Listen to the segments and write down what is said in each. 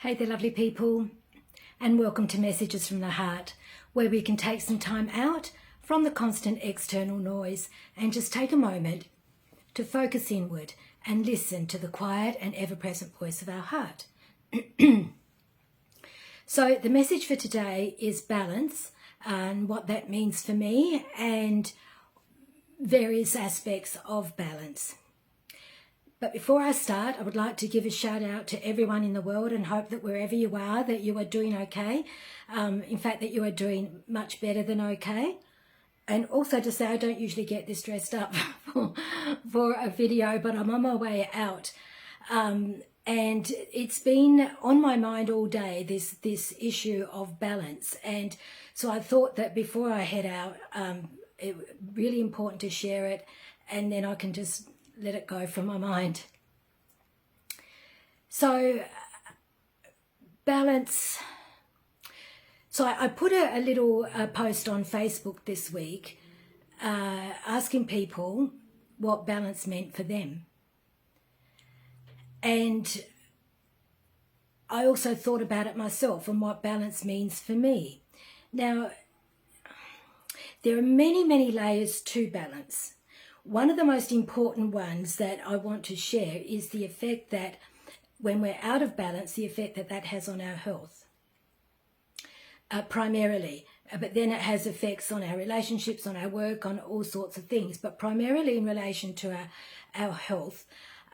Hey there, lovely people, and welcome to Messages from the Heart, where we can take some time out from the constant external noise and just take a moment to focus inward and listen to the quiet and ever-present voice of our heart. So the message for today is balance and what that means for me and various aspects of balance. But before I start, I would like to give a shout out to everyone in the world and hope that wherever you are, that you are doing okay. In fact, that you are doing much better than okay. And also to say, I don't usually get this dressed up for a video, but I'm on my way out. And it's been on my mind all day, this issue of balance. And so I thought that before I head out, it was really important to share it, and then I can just let it go from my mind. So balance. So I put a little post on Facebook this week asking people what balance meant for them. And I also thought about it myself and what balance means for me. Now, there are many, many layers to balance. One of the most important ones that I want to share is the effect that when we're out of balance, the effect that that has on our health, primarily. But then it has effects on our relationships, on our work, on all sorts of things, but primarily in relation to our health.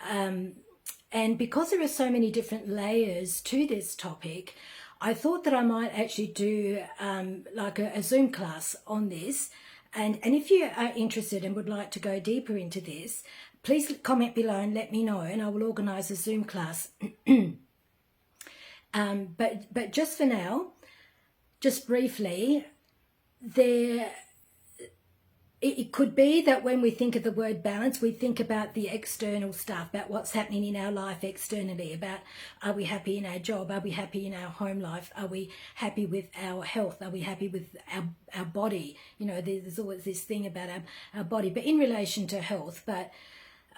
And because there are so many different layers to this topic, I thought that I might actually do like a Zoom class on this. And if you are interested and would like to go deeper into this, please comment below and let me know, and I will organise a Zoom class. But just for now, just briefly, it could be that when we think of the word balance, we think about the external stuff, about what's happening in our life externally, about are we happy in our job, are we happy in our home life, are we happy with our health, are we happy with our body. You know, there's always this thing about our body, but in relation to health. But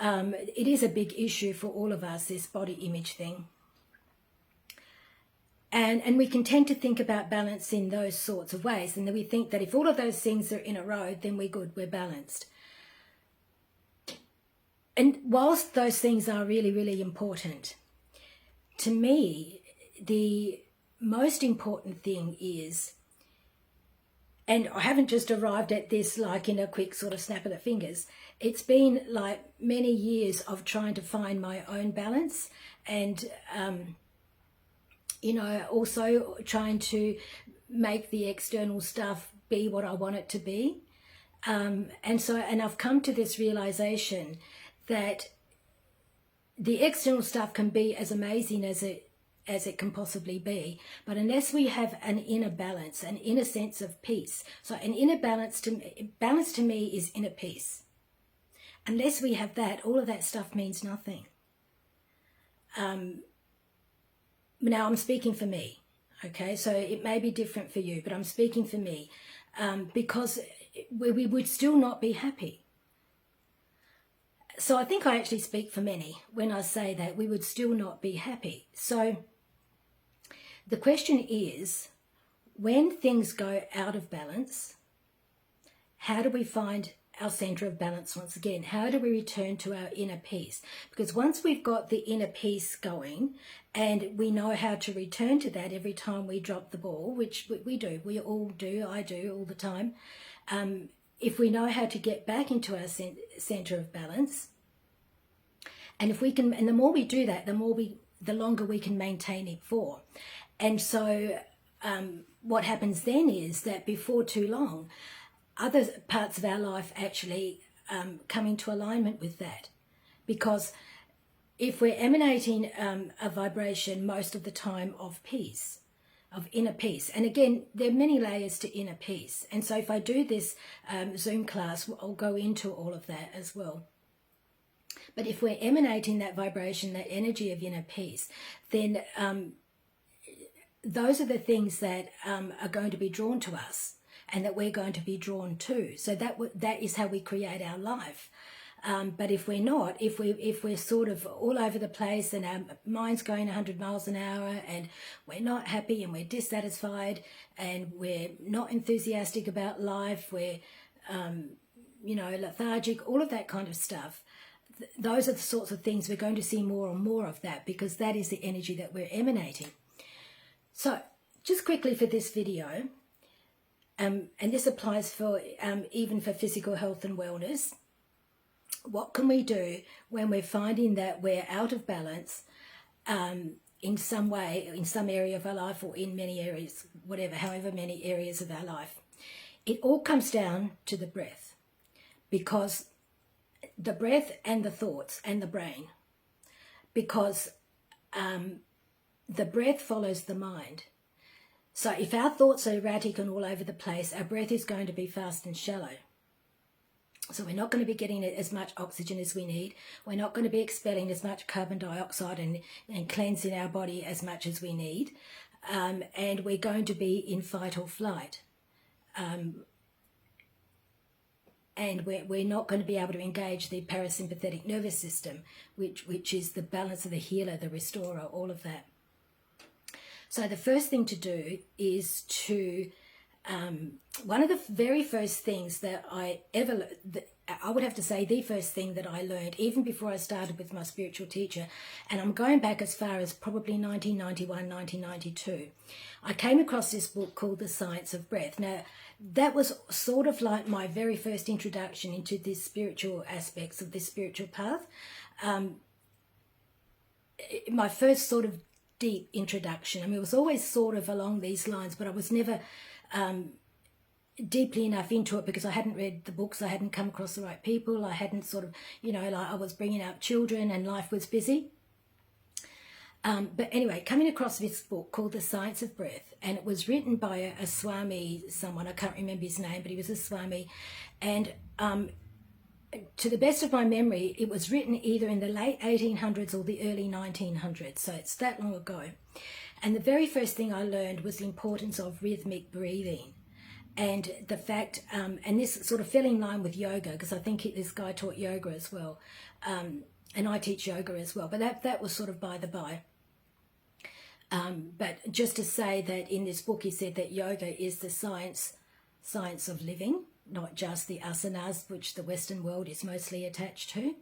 it is a big issue for all of us, this body image thing. And we can tend to think about balance in those sorts of ways. And then we think that if all of those things are in a row, then we're good, we're balanced. And whilst those things are really, really important, to me, the most important thing is, and I haven't just arrived at this like in a quick sort of snap of the fingers, it's been like many years of trying to find my own balance and, you know, also trying to make the external stuff be what I want it to be. And I've come to this realization that the external stuff can be as amazing as it can possibly be, but unless we have an inner balance, an inner sense of peace. So an inner balance to me is inner peace. Unless we have that, all of that stuff means nothing. Now, I'm speaking for me, okay? So it may be different for you, but I'm speaking for me because we would still not be happy. So I think I actually speak for many when I say that we would still not be happy. So the question is, when things go out of balance, how do we find our centre of balance once again? How do we return to our inner peace? Because once we've got the inner peace going and we know how to return to that every time we drop the ball, which we do, we all do, I do all the time. If we know how to get back into our centre of balance, and if we can, and the more we do that, the longer we can maintain it for. And so what happens then is that before too long, other parts of our life actually come into alignment with that. Because if we're emanating a vibration most of the time of peace, of inner peace, and again, there are many layers to inner peace. And so if I do this Zoom class, I'll go into all of that as well. But if we're emanating that vibration, that energy of inner peace, then those are the things that are going to be drawn to us, and that we're going to be drawn to. So that is how we create our life. But if we're not, if we're sort of all over the place and our mind's going 100 miles an hour and we're not happy and we're dissatisfied and we're not enthusiastic about life, we're, lethargic, all of that kind of stuff, those are the sorts of things we're going to see more and more of that, because that is the energy that we're emanating. So just quickly for this video, and this applies for even for physical health and wellness, what can we do when we're finding that we're out of balance in some way, in some area of our life, or in many areas, whatever, however many areas of our life? It all comes down to the breath, because the breath and the thoughts and the brain, because the breath follows the mind. So if our thoughts are erratic and all over the place, our breath is going to be fast and shallow. So we're not going to be getting as much oxygen as we need. We're not going to be expelling as much carbon dioxide and cleansing our body as much as we need. And we're going to be in fight or flight. And we're not going to be able to engage the parasympathetic nervous system, which is the balance of the healer, the restorer, all of that. So the first thing to do is to, one of the very first things that I would have to say the first thing that I learned, even before I started with my spiritual teacher, and I'm going back as far as probably 1991, 1992, I came across this book called The Science of Breath. Now, that was sort of like my very first introduction into the spiritual aspects of this spiritual path. My first sort of deep introduction. I mean, it was always sort of along these lines, but I was never deeply enough into it because I hadn't read the books, I hadn't come across the right people, I hadn't sort of, like I was bringing up children and life was busy. But anyway, coming across this book called The Science of Breath, and it was written by a Swami, someone, I can't remember his name, but he was a Swami, and to the best of my memory, it was written either in the late 1800s or the early 1900s, so it's that long ago. And the very first thing I learned was the importance of rhythmic breathing, and the fact, and this sort of fell in line with yoga, because I think this guy taught yoga as well, and I teach yoga as well, but that was sort of by the by. But just to say that in this book he said that yoga is the science of living, not just the asanas, which the Western world is mostly attached to.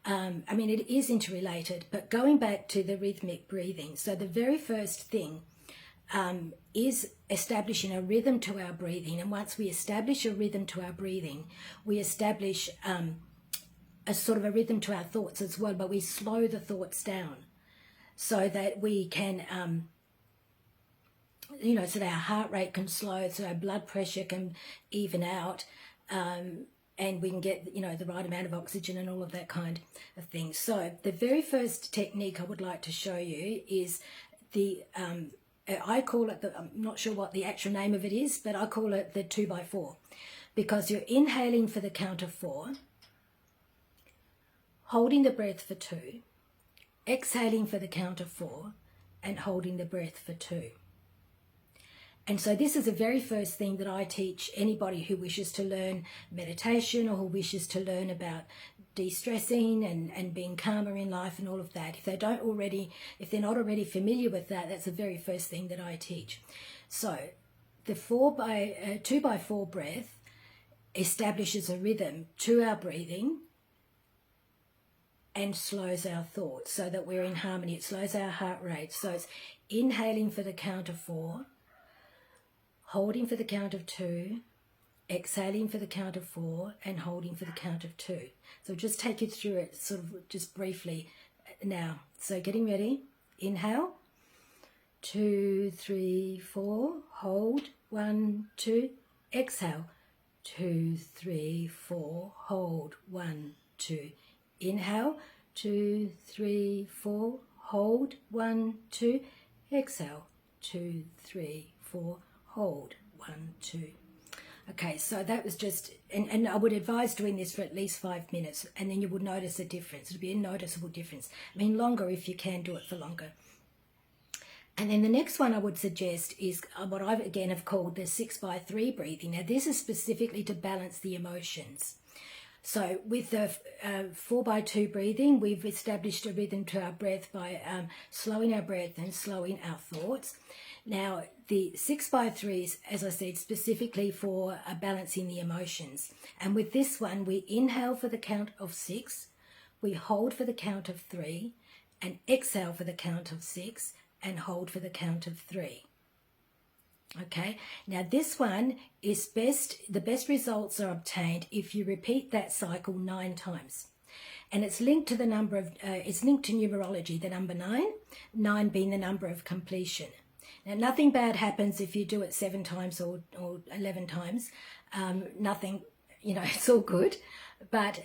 I mean, it is interrelated, but going back to the rhythmic breathing, so the very first thing is establishing a rhythm to our breathing, and once we establish a rhythm to our breathing, we establish a sort of a rhythm to our thoughts as well, but we slow the thoughts down so that we can, so that our heart rate can slow, so our blood pressure can even out, and we can get, the right amount of oxygen and all of that kind of thing. So the very first technique I would like to show you is the, I call it, I'm not sure what the actual name of it is, but I call it the 2x4, because you're inhaling for the count of 4, holding the breath for 2, exhaling for the count of 4, and holding the breath for 2. And so this is the very first thing that I teach anybody who wishes to learn meditation or who wishes to learn about de-stressing and being calmer in life and all of that. If they're not already familiar with that, that's the very first thing that I teach. So the 2x4 breath establishes a rhythm to our breathing and slows our thoughts so that we're in harmony. It slows our heart rate. So it's inhaling for the count of 4, holding for the count of 2, exhaling for the count of 4, and holding for the count of 2. So just take you through it sort of just briefly now. So getting ready, inhale, 2, 3, 4, hold, 1, 2, exhale, 2, 3, 4, hold, 1, 2, inhale, 2, 3, 4, hold, 1, 2, exhale, 2, 3, 4, hold, 1, 2. Okay, so that was just, and I would advise doing this for at least 5 minutes, and then you will notice a difference. It'll be a noticeable difference. I mean, longer if you can do it for longer. And then the next one I would suggest is what I again have called the 6x3 breathing. Now this is specifically to balance the emotions. So with the 4x2 breathing, we've established a rhythm to our breath by slowing our breath and slowing our thoughts. Now, the 6x3 is, as I said, specifically for balancing the emotions. And with this one, we inhale for the count of 6, we hold for the count of 3, and exhale for the count of 6, and hold for the count of 3. Okay, now this one is the best results are obtained if you repeat that cycle 9 times. And it's linked to the number of, it's linked to numerology, the number 9 being the number of completion. Now, nothing bad happens if you do it 7 times or 11 times. Nothing, it's all good. But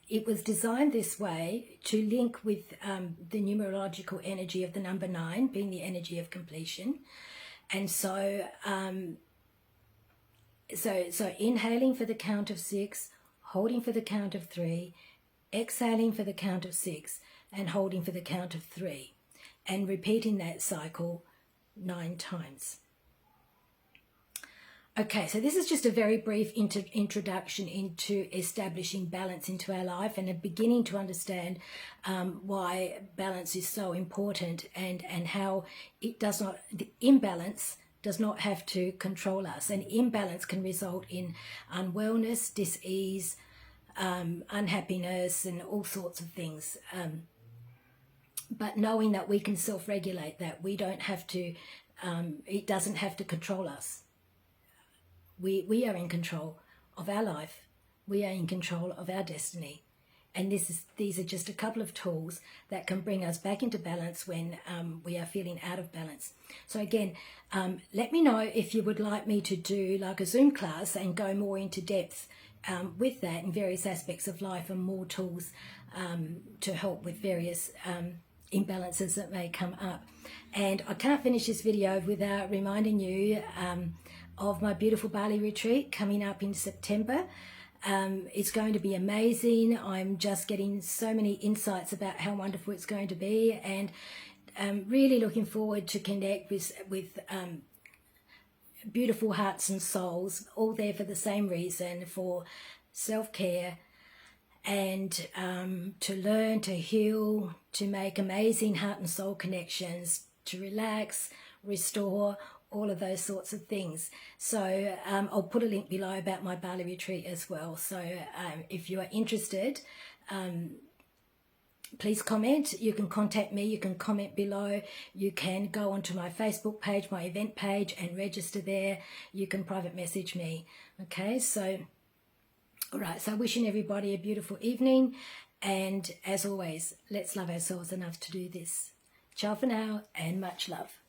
it was designed this way to link with the numerological energy of the number 9, being the energy of completion. And so, so inhaling for the count of 6, holding for the count of 3, exhaling for the count of 6, and holding for the count of 3, and repeating that cycle 9 times. Okay, so this is just a very brief introduction into establishing balance into our life and beginning to understand why balance is so important and how it does not, the imbalance does not have to control us. And imbalance can result in unwellness, dis-ease, unhappiness, and all sorts of things. But knowing that we can self-regulate that, we don't have to, it doesn't have to control us. We are in control of our life. We are in control of our destiny. And these are just a couple of tools that can bring us back into balance when we are feeling out of balance. So again, let me know if you would like me to do like a Zoom class and go more into depth with that in various aspects of life, and more tools to help with various imbalances that may come up. And I can't finish this video without reminding you of my beautiful Bali retreat coming up in September. It's going to be amazing. I'm just getting so many insights about how wonderful it's going to be, and really looking forward to connect with beautiful hearts and souls, all there for the same reason, for self-care and to learn, to heal, to make amazing heart and soul connections, to relax, restore, all of those sorts of things. So I'll put a link below about my Bali retreat as well. So if you are interested, please comment. You can contact me, you can comment below, you can go onto my Facebook page, my event page, and register there. You can private message me. Okay, so all right, so wishing everybody a beautiful evening, and as always, let's love ourselves enough to do this. Ciao for now, and much love.